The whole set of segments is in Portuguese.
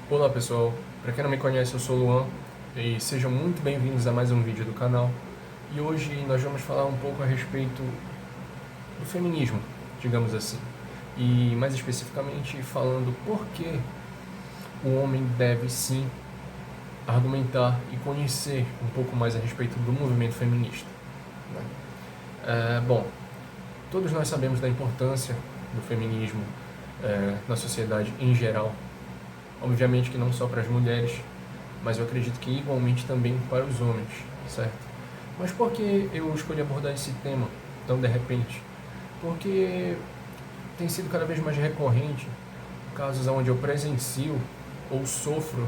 Olá pessoal, para quem não me conhece eu sou o Luan e sejam muito bem-vindos a mais um vídeo do canal. E hoje nós vamos falar um pouco a respeito do feminismo, digamos assim. E mais especificamente falando por que o homem deve sim argumentar e conhecer um pouco mais a respeito do movimento feminista, né? Bom, todos nós sabemos da importância do feminismo na sociedade em geral. Obviamente que não só para as mulheres, mas eu acredito que igualmente também para os homens, certo? Mas por que eu escolhi abordar esse tema tão de repente? Porque tem sido cada vez mais recorrente casos onde eu presencio ou sofro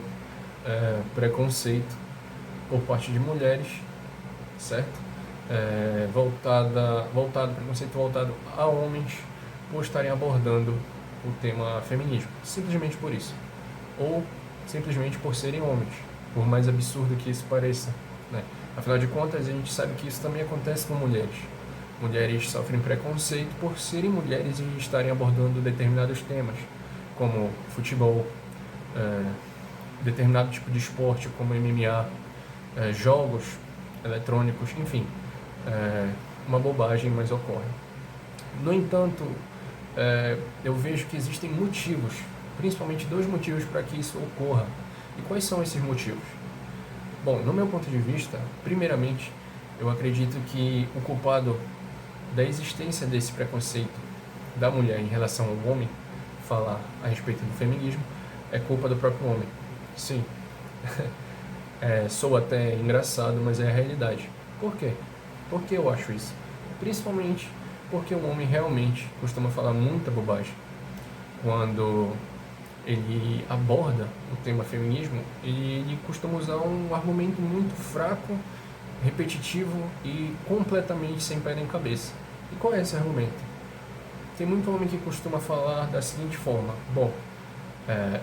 preconceito por parte de mulheres, certo? Preconceito voltado a homens por estarem abordando o tema feminismo, simplesmente por isso. Ou simplesmente por serem homens, por mais absurdo que isso pareça, né? Afinal de contas, a gente sabe que isso também acontece com mulheres. Mulheres sofrem preconceito por serem mulheres e estarem abordando determinados temas, como futebol, determinado tipo de esporte, como MMA, jogos eletrônicos, enfim, uma bobagem, mas ocorre. No entanto, eu vejo que existem motivos, principalmente dois motivos para que isso ocorra. E quais são esses motivos? Bom, no meu ponto de vista, primeiramente, eu acredito que o culpado da existência desse preconceito da mulher em relação ao homem, falar a respeito do feminismo, é culpa do próprio homem. Sim, sou até engraçado, mas é a realidade. Por quê? Por que eu acho isso? Principalmente porque o homem realmente costuma falar muita bobagem. Quando ele aborda o tema feminismo, ele costuma usar um argumento muito fraco, repetitivo e completamente sem pé nem cabeça. E qual é esse argumento? Tem muito homem que costuma falar da seguinte forma: bom,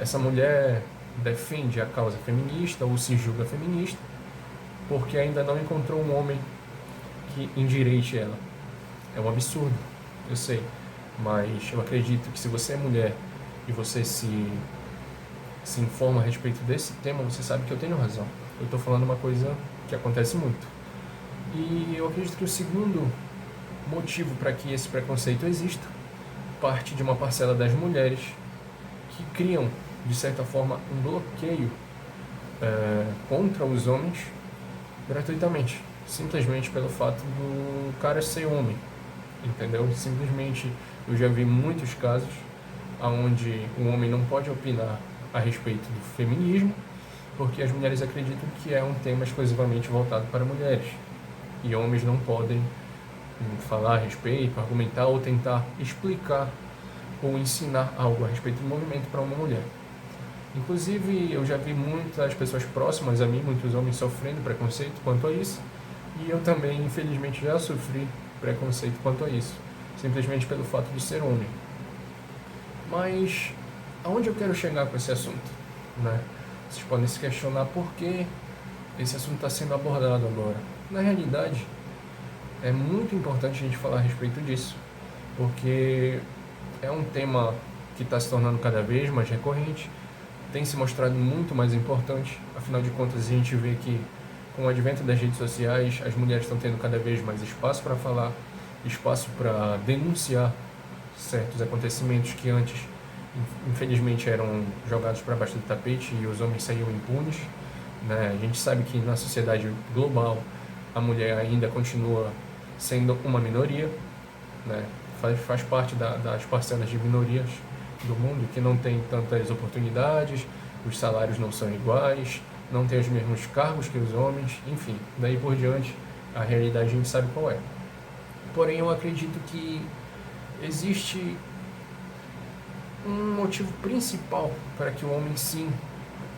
essa mulher defende a causa feminista ou se julga feminista porque ainda não encontrou um homem que endireite ela. É um absurdo, eu sei, mas eu acredito que se você é mulher e você se informa a respeito desse tema, você sabe que eu tenho razão. Eu estou falando uma coisa que acontece muito. E eu acredito que o segundo motivo para que esse preconceito exista parte de uma parcela das mulheres que criam, de certa forma, um bloqueio contra os homens gratuitamente, simplesmente pelo fato do cara ser homem, entendeu? Simplesmente eu já vi muitos casos onde o homem não pode opinar a respeito do feminismo porque as mulheres acreditam que é um tema exclusivamente voltado para mulheres e homens não podem falar a respeito, argumentar ou tentar explicar ou ensinar algo a respeito do movimento para uma mulher. Inclusive, eu já vi muitas pessoas próximas a mim, muitos homens sofrendo preconceito quanto a isso, e eu também, infelizmente, já sofri preconceito quanto a isso, simplesmente pelo fato de ser homem. Mas aonde eu quero chegar com esse assunto, né? Vocês podem se questionar por que esse assunto está sendo abordado agora. Na realidade, é muito importante a gente falar a respeito disso, porque é um tema que está se tornando cada vez mais recorrente, tem se mostrado muito mais importante. Afinal de contas, a gente vê que com o advento das redes sociais, as mulheres estão tendo cada vez mais espaço para falar, espaço para denunciar certos acontecimentos que antes, infelizmente, eram jogados para baixo do tapete e os homens saíam impunes, né? A gente sabe que na sociedade global a mulher ainda continua sendo uma minoria, né? Faz parte das parcelas de minorias do mundo que não tem tantas oportunidades, os salários não são iguais, não tem os mesmos cargos que os homens, enfim, daí por diante a realidade a gente sabe qual é. Porém, eu acredito que existe um motivo principal para que o homem sim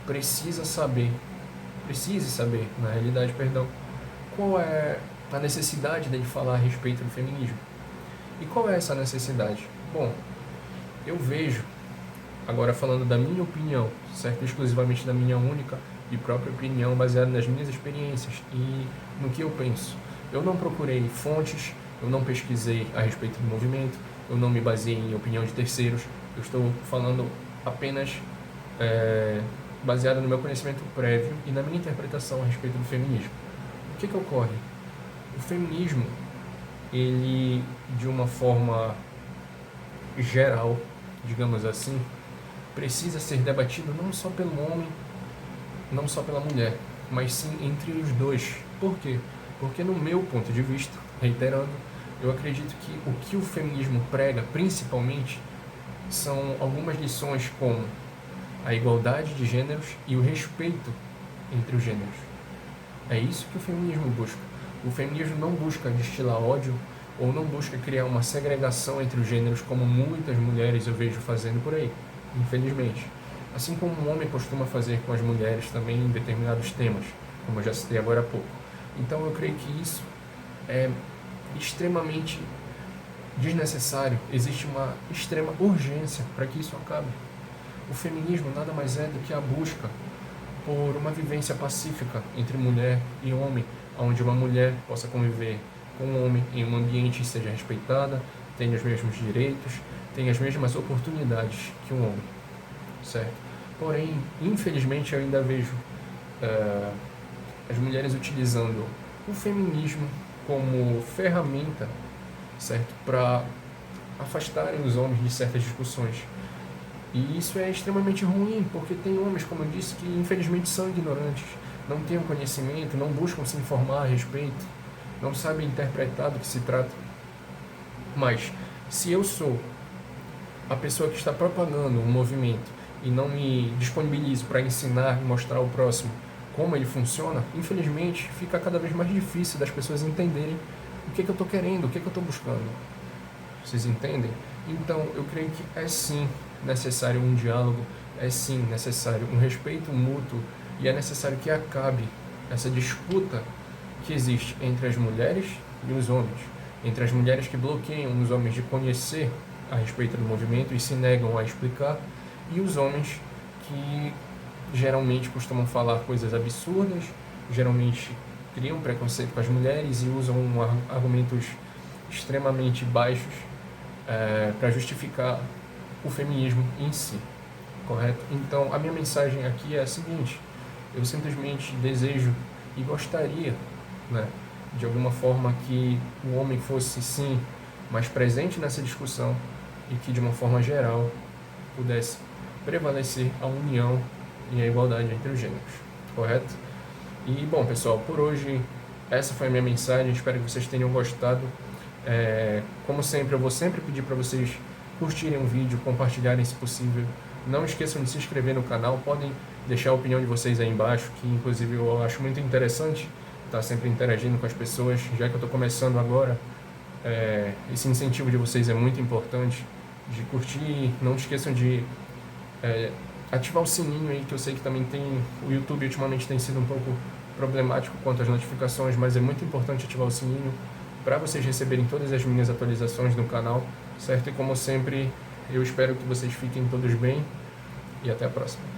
precise saber, na realidade, perdão, qual é a necessidade dele falar a respeito do feminismo. E qual é essa necessidade? Bom, eu vejo, agora falando da minha opinião, certo? Exclusivamente da minha única e própria opinião, baseada nas minhas experiências e no que eu penso. Eu não procurei fontes, eu não pesquisei a respeito do movimento, eu não me baseei em opinião de terceiros, eu estou falando apenas baseada no meu conhecimento prévio e na minha interpretação a respeito do feminismo. O que ocorre? O feminismo, ele, de uma forma geral, digamos assim, precisa ser debatido não só pelo homem, não só pela mulher, mas sim entre os dois. Por quê? Porque no meu ponto de vista, reiterando, eu acredito que o que o feminismo prega, principalmente, são algumas lições como a igualdade de gêneros e o respeito entre os gêneros. É isso que o feminismo busca. O feminismo não busca destilar ódio ou não busca criar uma segregação entre os gêneros como muitas mulheres eu vejo fazendo por aí, infelizmente. Assim como o homem costuma fazer com as mulheres também em determinados temas, como eu já citei agora há pouco. Então eu creio que isso é extremamente desnecessário, existe uma extrema urgência para que isso acabe. O feminismo nada mais é do que a busca por uma vivência pacífica entre mulher e homem, onde uma mulher possa conviver com um homem em um ambiente que seja respeitada, tenha os mesmos direitos, tenha as mesmas oportunidades que um homem, certo? Porém, infelizmente, eu ainda vejo as mulheres utilizando o feminismo como ferramenta, certo, para afastarem os homens de certas discussões. E isso é extremamente ruim, porque tem homens, como eu disse, que infelizmente são ignorantes, não têm o conhecimento, não buscam se informar a respeito, não sabem interpretar do que se trata. Mas, se eu sou a pessoa que está propagando um movimento e não me disponibilizo para ensinar e mostrar ao próximo como ele funciona, infelizmente fica cada vez mais difícil das pessoas entenderem o que eu estou querendo, o que eu estou buscando. Vocês entendem? Então, eu creio que é sim necessário um diálogo, é sim necessário um respeito mútuo e é necessário que acabe essa disputa que existe entre as mulheres e os homens, entre as mulheres que bloqueiam os homens de conhecer a respeito do movimento e se negam a explicar, e os homens que geralmente costumam falar coisas absurdas, geralmente criam preconceito com as mulheres e usam argumentos extremamente baixos para justificar o feminismo em si, correto? Então, a minha mensagem aqui é a seguinte: eu simplesmente desejo e gostaria, de alguma forma, que o homem fosse, sim, mais presente nessa discussão e que, de uma forma geral, pudesse prevalecer a união e a igualdade entre os gêneros, correto? E, bom, pessoal, por hoje, essa foi a minha mensagem, espero que vocês tenham gostado. Como sempre, eu vou sempre pedir para vocês curtirem o vídeo, compartilharem se possível. Não esqueçam de se inscrever no canal, podem deixar a opinião de vocês aí embaixo, que inclusive eu acho muito interessante estar sempre interagindo com as pessoas, já que eu estou começando agora. Esse incentivo de vocês é muito importante, de curtir. Não esqueçam de ativar o sininho aí, que eu sei que também o YouTube ultimamente tem sido um pouco problemático quanto às notificações, mas é muito importante ativar o sininho para vocês receberem todas as minhas atualizações no canal, certo? E como sempre, eu espero que vocês fiquem todos bem e até a próxima.